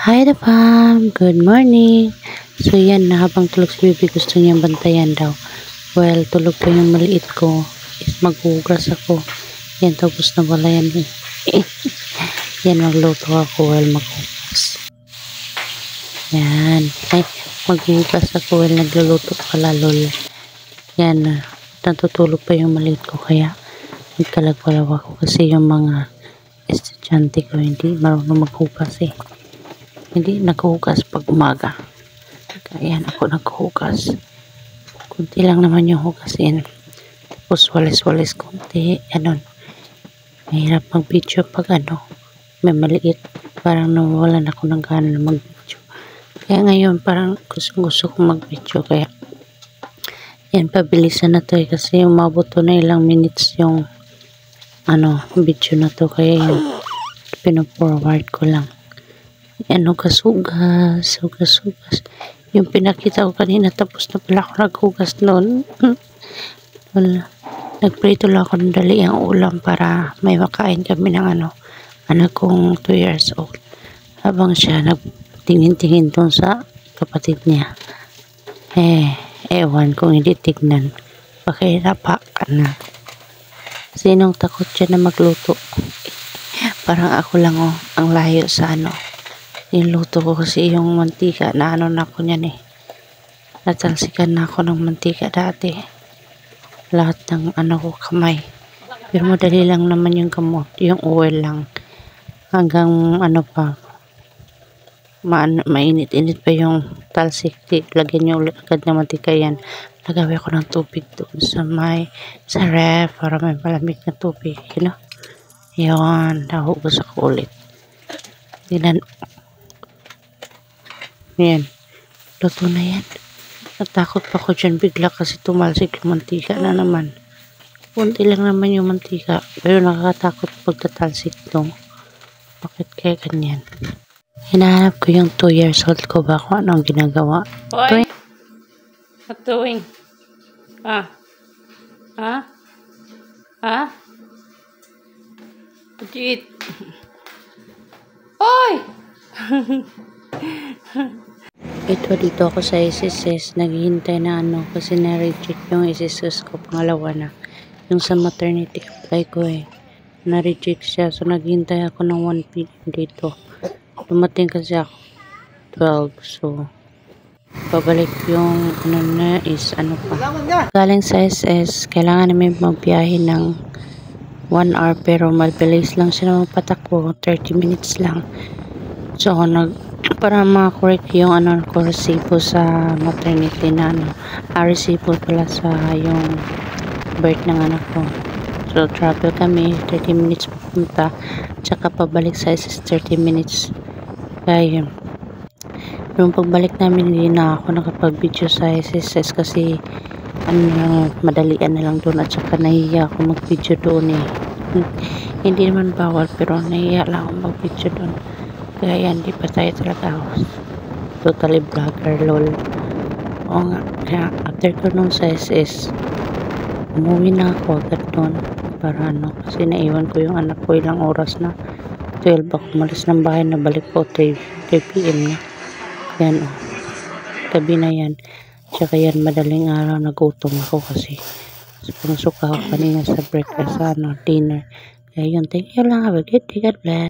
Hi the fam! Good morning! So yan na, habang tulog si baby, gusto niyang bantayan daw. Well, tulog pa yung maliit ko. Is maghugas ako. Yan, tapos na wala yan eh. Yan, magluto ako while maghugas. Yan. Ay, maghugas ako while nagluluto pala, lol. Yan, natutulog pa yung maliit ko. Kaya, nagkalagwalaw ako kasi yung mga estudyante ko hindi marunong maghugas eh. Hindi naghugas pag umaga. Kaya ako naghugas. Kunti lang naman yung hugasin. Tapos walis-walis kunti. Ganon. Mahirap mag-video pag may maliit. Parang nawawalan ako ng gana na mag-video. Kaya ngayon parang gusto kong mag-video. Kaya yan, pabilisan na to eh. Kasi umabot to na ilang minutes yung video na to. Kaya yan, pino-forward ko lang. Yan, hugas. Yung pinakita ko kanina, tapos na pala ako naghugas noon. Wala. Nagprito lang ako ng dali ang ulam para may makain kami ng anak kong 2 years old. Habang siya nagtingin-tingin doon sa kapatid niya. Ewan kung hindi tignan. Pakirapakan na. Sinong takot siya na magluto? Parang ako lang ang layo sa niluto ko kasi yung mantika na na ko niyan eh. Natalsikan na ako ng mantika dati. Lahat ng ko kamay. Pero madali lang naman yung gamot. Yung oil lang. Hanggang pa. Mainit-init pa yung talsik. Lagyan nyo ulit agad ng mantika yan. Lagawin ko ng tubig doon sa ref para may malamig na tubig. You know? Yun. Nahugas ako ulit. Yan. Luto na yan. Natakot pa ko dyan bigla kasi tumalsik yung mantika na naman. Kunti lang naman yung mantika. Pero nakakatakot pagtatalsik ito. Bakit kaya ganyan? Hinahanap ko yung 2 years old ko ba kung anong ginagawa. Boy, what doing? What you eat? Oy! Ito dito ako sa SSS, naghihintay na kasi na-reject yung SSS ko, pangalawa na. Yung sa maternity apply ko na-reject siya. So naghihintay ako ng 1 PM dito. Dumating kasi ako 12. So pabalik yung na is pa. Galing sa SS, kailangan namin magbiyahe ng 1 hour pero mabilis lang siya na magpatakbo, 30 minutes lang. So para ma-correct yung ko resibo sa maternity na resibo pala sa yung birth ng anak ko. So travel kami 30 minutes papunta tsaka pabalik sa SS 30 minutes. Kaya yung pagbalik namin hindi na ako nakapag-video sa SSS kasi madalian na lang doon at saka nahiya ako mag-video doon hindi naman bawal pero nahiya lang ako mag-video doon. Kaya hindi pa tayo talaga totally vlogger lol. O nga, kaya after ko nung sa SS umuwi na ako agad doon para kasi naiwan ko yung anak ko ilang oras na 12 ako umalis ng bahay na balik ko 3 PM na yan gabi na yan tsaka yan madaling araw nagutom ako kasi pumasok ako kanina sa breakfast dinner kaya yun, thank you lang, have a good day, God bless.